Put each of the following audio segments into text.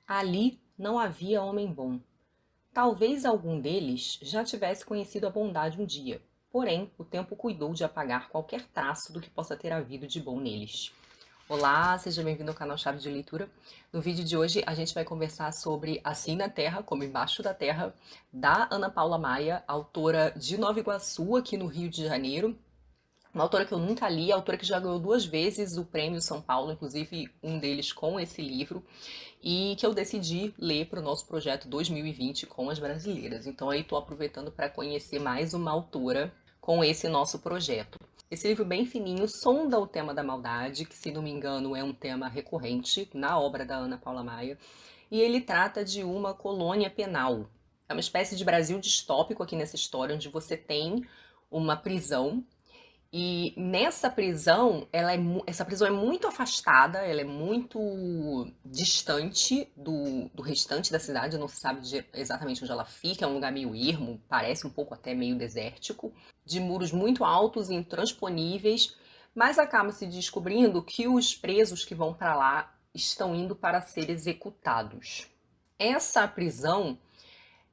Ali não havia homem bom. Talvez algum deles já tivesse conhecido a bondade um dia, porém o tempo cuidou de apagar qualquer traço do que possa ter havido de bom neles. Olá, seja bem-vindo ao canal Chave de Leitura. No vídeo de hoje a gente vai conversar sobre Assim na Terra, como Embaixo da Terra, da Ana Paula Maia, autora de Nova Iguaçu, aqui no Rio de Janeiro. Uma autora que eu nunca li, autora que já ganhou 2 vezes o Prêmio São Paulo, inclusive um deles com esse livro, e que eu decidi ler para o nosso projeto 2020 com as brasileiras. Então aí estou aproveitando para conhecer mais uma autora com esse nosso projeto. Esse livro bem fininho sonda o tema da maldade, que se não me engano é um tema recorrente na obra da Ana Paula Maia, e ele trata de uma colônia penal. É uma espécie de Brasil distópico aqui nessa história, onde você tem uma prisão e nessa prisão, essa prisão é muito afastada, ela é muito distante do restante da cidade, não se sabe exatamente onde ela fica, é um lugar meio ermo, parece um pouco até meio desértico, de muros muito altos e intransponíveis, mas acaba se descobrindo que os presos que vão para lá estão indo para ser executados. Essa prisão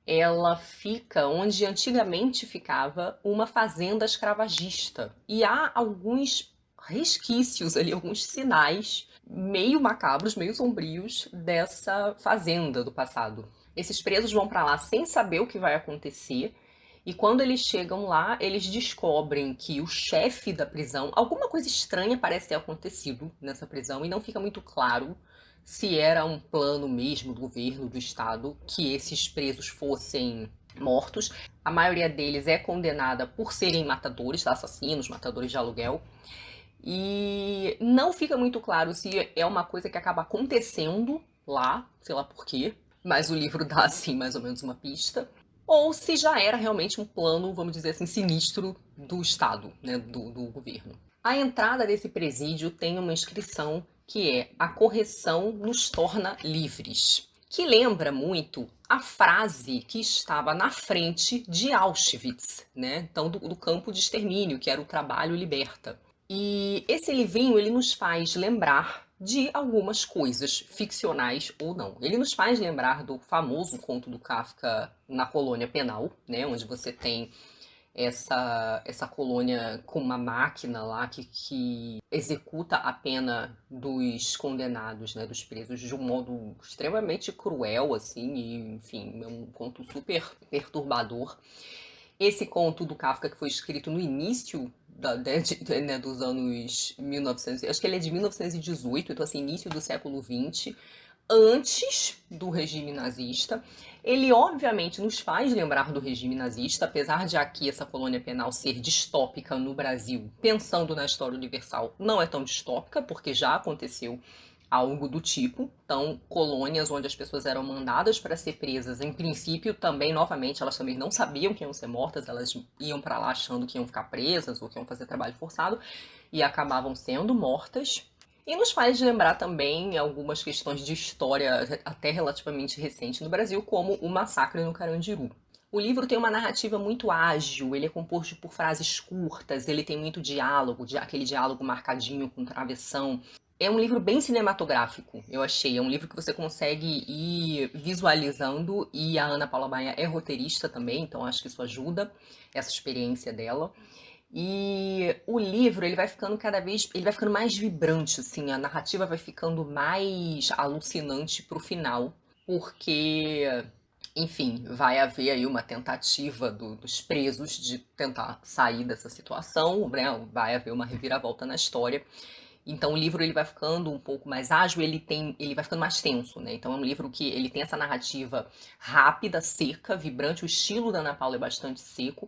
ela fica onde antigamente ficava uma fazenda escravagista. E há alguns resquícios ali, alguns sinais meio macabros, meio sombrios dessa fazenda do passado. Esses presos vão para lá sem saber o que vai acontecer. E quando eles chegam lá, eles descobrem que o chefe da prisão, alguma coisa estranha parece ter acontecido nessa prisão e não fica muito claro se era um plano mesmo do governo, do Estado, que esses presos fossem mortos. A maioria deles é condenada por serem matadores, assassinos, matadores de aluguel. E não fica muito claro se é uma coisa que acaba acontecendo lá, sei lá por quê, mas o livro dá assim mais ou menos uma pista, ou se já era realmente um plano, vamos dizer assim, sinistro do Estado, né, do governo. A entrada desse presídio tem uma inscrição que é "A correção nos torna livres", que lembra muito a frase que estava na frente de Auschwitz, né? Então, do campo de extermínio, que era o trabalho liberta. E esse livrinho, ele nos faz lembrar de algumas coisas, ficcionais ou não. Ele nos faz lembrar do famoso conto do Kafka Na Colônia Penal, né, onde você tem essa colônia com uma máquina lá que executa a pena dos condenados, né, dos presos, de um modo extremamente cruel, assim, e, enfim, é um conto super perturbador. Esse conto do Kafka, que foi escrito no início né, dos anos 1900, acho que ele é de 1918, então assim, início do século XX, antes do regime nazista. Ele obviamente nos faz lembrar do regime nazista, apesar de aqui essa colônia penal ser distópica no Brasil, pensando na história universal, não é tão distópica, porque já aconteceu algo do tipo. Então, colônias onde as pessoas eram mandadas para ser presas, em princípio, também, novamente, elas também não sabiam que iam ser mortas, elas iam para lá achando que iam ficar presas ou que iam fazer trabalho forçado e acabavam sendo mortas. E nos faz lembrar também algumas questões de história até relativamente recente no Brasil, como o massacre no Carandiru. O livro tem uma narrativa muito ágil, ele é composto por frases curtas, ele tem muito diálogo, aquele diálogo marcadinho com travessão. É um livro bem cinematográfico, eu achei. É um livro que você consegue ir visualizando, e a Ana Paula Maia é roteirista também, então acho que isso ajuda, essa experiência dela. E o livro, ele vai ficando cada vez, ele vai ficando mais vibrante, assim, a narrativa vai ficando mais alucinante pro final, porque, enfim, vai haver aí uma tentativa dos presos de tentar sair dessa situação, né? Vai haver uma reviravolta na história. Então o livro ele vai ficando um pouco mais ágil, ele vai ficando mais tenso, né? Então é um livro que ele tem essa narrativa rápida, seca, vibrante, o estilo da Ana Paula é bastante seco,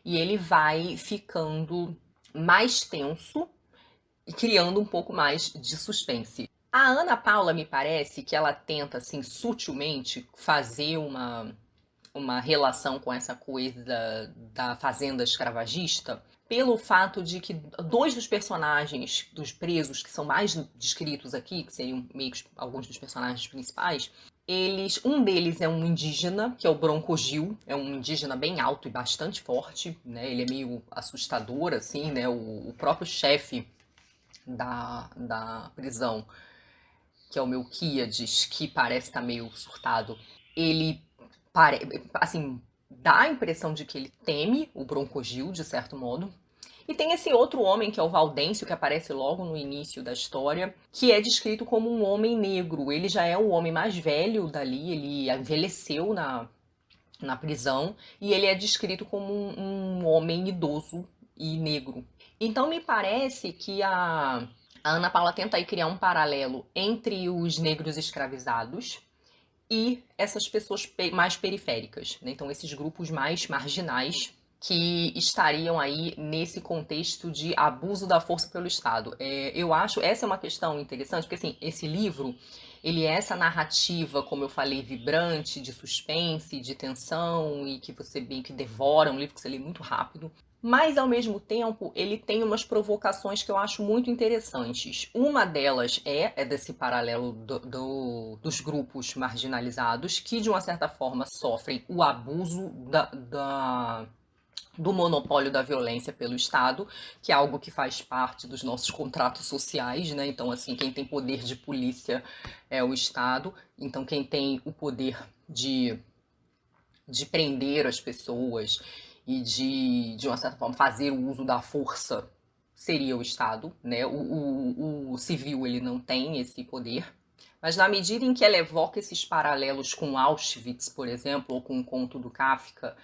e ele vai ficando mais tenso e criando um pouco mais de suspense. A Ana Paula me parece que ela tenta, assim, sutilmente fazer uma relação com essa coisa da fazenda escravagista, pelo fato de que dois dos personagens dos presos que são mais descritos aqui, que seriam meio que alguns dos personagens principais, um deles é um indígena, que é o Bronco Gil, é um indígena bem alto e bastante forte, né? Ele é meio assustador, assim, né? O próprio chefe da prisão que é o Melquíades, que parece estar meio surtado, ele, assim, dá a impressão de que ele teme o Broncogil, de certo modo. E tem esse outro homem, que é o Valdêncio, que aparece logo no início da história, que é descrito como um homem negro. Ele já é o homem mais velho dali, ele envelheceu na prisão, e ele é descrito como um homem idoso e negro. Então me parece que a Ana Paula tenta aí criar um paralelo entre os negros escravizados e essas pessoas mais periféricas, né? Então esses grupos mais marginais que estariam aí nesse contexto de abuso da força pelo Estado. Eu acho essa é uma questão interessante, porque assim, esse livro, ele é essa narrativa, como eu falei, vibrante, de suspense, de tensão, e que você bem que devora, um livro que você lê muito rápido. Mas, ao mesmo tempo, ele tem umas provocações que eu acho muito interessantes. Uma delas é desse paralelo dos grupos marginalizados, que, de uma certa forma, sofrem o abuso do monopólio da violência pelo Estado, que é algo que faz parte dos nossos contratos sociais, né? Então, assim, quem tem poder de polícia é o Estado. Então, quem tem o poder de prender as pessoas e de uma certa forma, fazer o uso da força seria o Estado, né? O civil, ele não tem esse poder. Mas na medida em que ela evoca esses paralelos com Auschwitz, por exemplo, ou com o conto do Kafka,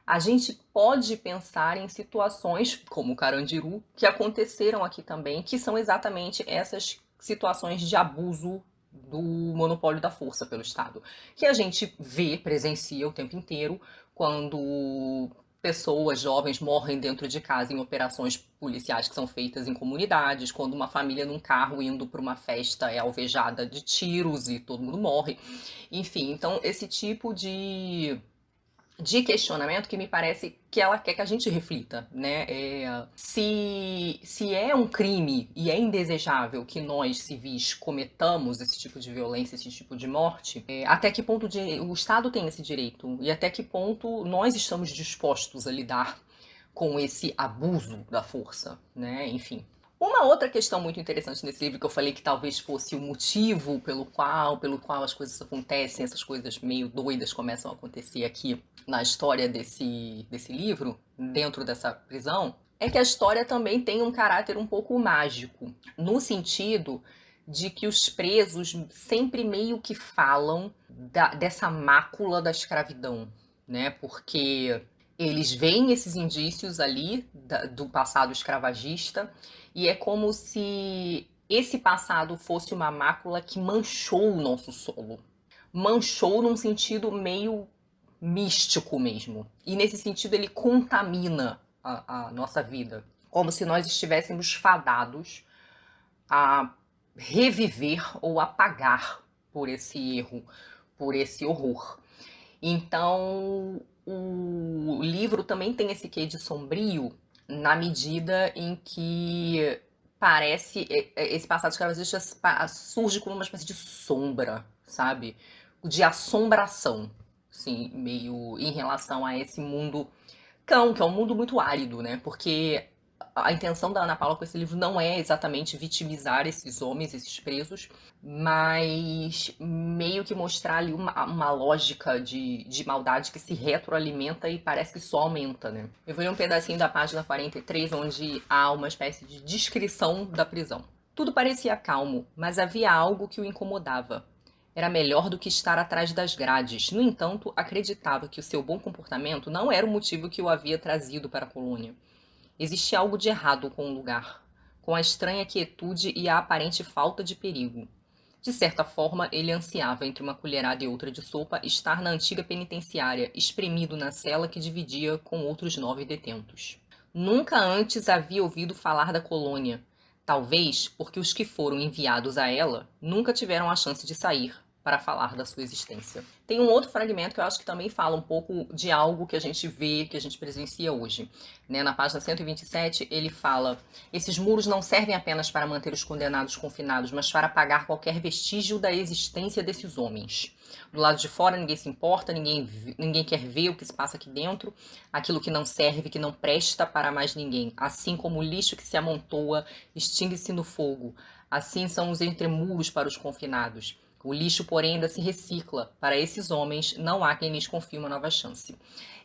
a gente pode pensar em situações como o Carandiru, que aconteceram aqui também, que são exatamente essas situações de abuso do monopólio da força pelo Estado, que a gente vê, presencia o tempo inteiro, quando pessoas jovens morrem dentro de casa em operações policiais que são feitas em comunidades, quando uma família num carro indo para uma festa é alvejada de tiros e todo mundo morre. Enfim, então esse tipo de questionamento que me parece que ela quer que a gente reflita, né? Se é um crime e é indesejável que nós, civis, cometamos esse tipo de violência, esse tipo de morte, até que ponto o Estado tem esse direito? E até que ponto nós estamos dispostos a lidar com esse abuso da força, né? Enfim. Uma outra questão muito interessante nesse livro, que eu falei que talvez fosse o motivo pelo qual as coisas acontecem, essas coisas meio doidas começam a acontecer aqui na história desse livro, dentro dessa prisão, é que a história também tem um caráter um pouco mágico, no sentido de que os presos sempre meio que falam dessa mácula da escravidão, né? Porque eles veem esses indícios ali do passado escravagista, e é como se esse passado fosse uma mácula que manchou o nosso solo. Manchou num sentido meio místico mesmo. E nesse sentido ele contamina a nossa vida. Como se nós estivéssemos fadados a reviver ou apagar por esse erro, por esse horror. Então, o livro também tem esse quê de sombrio, na medida em que parece esse passado escravagista surge como uma espécie de sombra, sabe? De assombração, assim, meio em relação a esse mundo cão, que é um mundo muito árido, né? Porque a intenção da Ana Paula com esse livro não é exatamente vitimizar esses homens, esses presos, mas meio que mostrar ali uma lógica de maldade que se retroalimenta e parece que só aumenta, né? Eu vou ler um pedacinho da página 43, onde há uma espécie de descrição da prisão. Tudo parecia calmo, mas havia algo que o incomodava. Era melhor do que estar atrás das grades. No entanto, acreditava que o seu bom comportamento não era o motivo que o havia trazido para a colônia. Existia algo de errado com o lugar, com a estranha quietude e a aparente falta de perigo. De certa forma, ele ansiava, entre uma colherada e outra de sopa, estar na antiga penitenciária, espremido na cela que dividia com outros 9 detentos. Nunca antes havia ouvido falar da colônia, talvez porque os que foram enviados a ela nunca tiveram a chance de sair para falar da sua existência. Tem um outro fragmento que eu acho que também fala um pouco de algo que a gente vê, que a gente presencia hoje. Né? Na página 127, ele fala: esses muros não servem apenas para manter os condenados confinados, mas para apagar qualquer vestígio da existência desses homens. Do lado de fora ninguém se importa, ninguém quer ver o que se passa aqui dentro, aquilo que não serve, que não presta para mais ninguém. Assim como o lixo que se amontoa, extingue-se no fogo. Assim são os entremuros para os confinados. O lixo, porém, ainda se recicla. Para esses homens, não há quem lhes confie uma nova chance.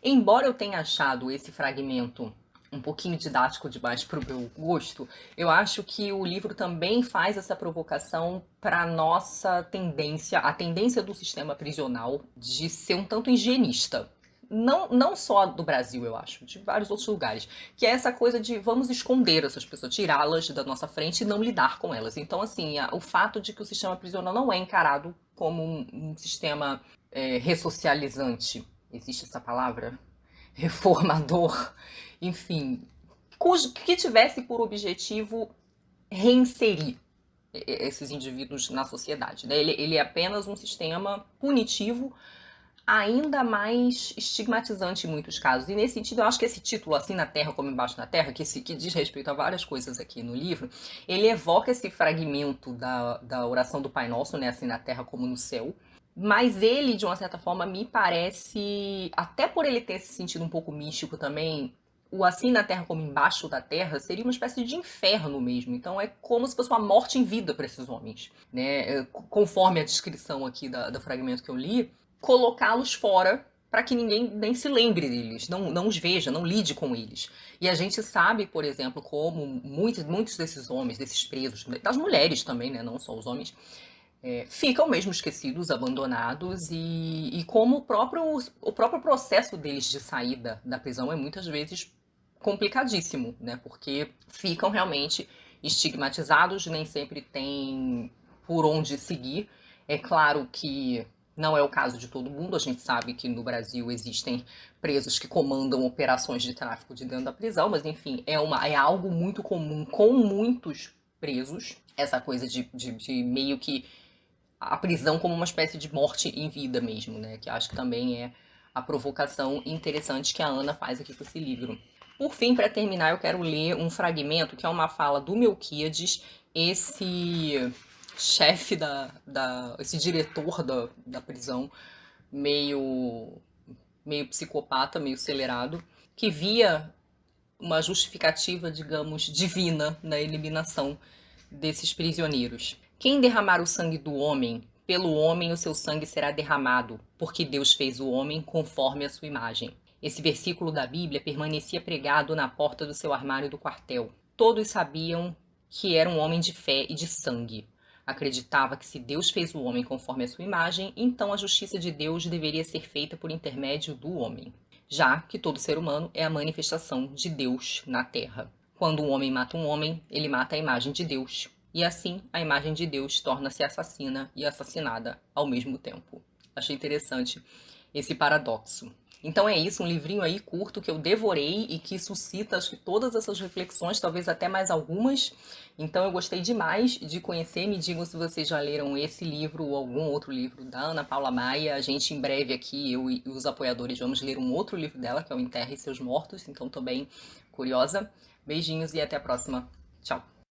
Embora eu tenha achado esse fragmento um pouquinho didático demais para o meu gosto, eu acho que o livro também faz essa provocação para a nossa tendência, a tendência do sistema prisional de ser um tanto higienista. Não só do Brasil, eu acho, de vários outros lugares, que é essa coisa de vamos esconder essas pessoas, tirá-las da nossa frente e não lidar com elas. Então, assim, o fato de que o sistema prisional não é encarado como um sistema ressocializante, existe essa palavra? Reformador, enfim, que tivesse por objetivo reinserir esses indivíduos na sociedade. Né? Ele é apenas um sistema punitivo, ainda mais estigmatizante em muitos casos. E nesse sentido, eu acho que esse título, Assim na Terra como Embaixo na Terra, que diz respeito a várias coisas aqui no livro, ele evoca esse fragmento da oração do Pai Nosso, né? Assim na Terra como no Céu. Mas ele, de uma certa forma, me parece, até por ele ter esse sentido um pouco místico também, o assim na Terra como embaixo da Terra seria uma espécie de inferno mesmo. Então é como se fosse uma morte em vida para esses homens, né? Conforme a descrição aqui do fragmento que eu li, colocá-los fora para que ninguém nem se lembre deles, não os veja, não lide com eles. E a gente sabe, por exemplo, como muitos desses homens, desses presos, das mulheres também, né, não só os homens, ficam mesmo esquecidos, abandonados, e como o próprio processo deles de saída da prisão é muitas vezes complicadíssimo, né? Porque ficam realmente estigmatizados, nem sempre têm por onde seguir. É claro que não é o caso de todo mundo, a gente sabe que no Brasil existem presos que comandam operações de tráfico de dentro da prisão, mas enfim, é algo muito comum com muitos presos, essa coisa de meio que a prisão como uma espécie de morte em vida mesmo, né? Que acho que também é a provocação interessante que a Ana faz aqui com esse livro. Por fim, para terminar, eu quero ler um fragmento que é uma fala do Melquíades, esse chefe esse diretor da prisão, meio psicopata, meio acelerado, que via uma justificativa, digamos, divina na eliminação desses prisioneiros. Quem derramar o sangue do homem, pelo homem o seu sangue será derramado, porque Deus fez o homem conforme a sua imagem. Esse versículo da Bíblia permanecia pregado na porta do seu armário do quartel. Todos sabiam que era um homem de fé e de sangue. Acreditava que se Deus fez o homem conforme a sua imagem, então a justiça de Deus deveria ser feita por intermédio do homem, já que todo ser humano é a manifestação de Deus na Terra. Quando um homem mata um homem, ele mata a imagem de Deus, e assim a imagem de Deus torna-se assassina e assassinada ao mesmo tempo. Achei interessante esse paradoxo. Então é isso, um livrinho aí curto que eu devorei e que suscita, acho que todas essas reflexões, talvez até mais algumas. Então eu gostei demais de conhecer. Me digam se vocês já leram esse livro ou algum outro livro da Ana Paula Maia. A gente em breve aqui, eu e os apoiadores, vamos ler um outro livro dela, que é o Enterre Seus Mortos. Então tô bem curiosa. Beijinhos e até a próxima. Tchau!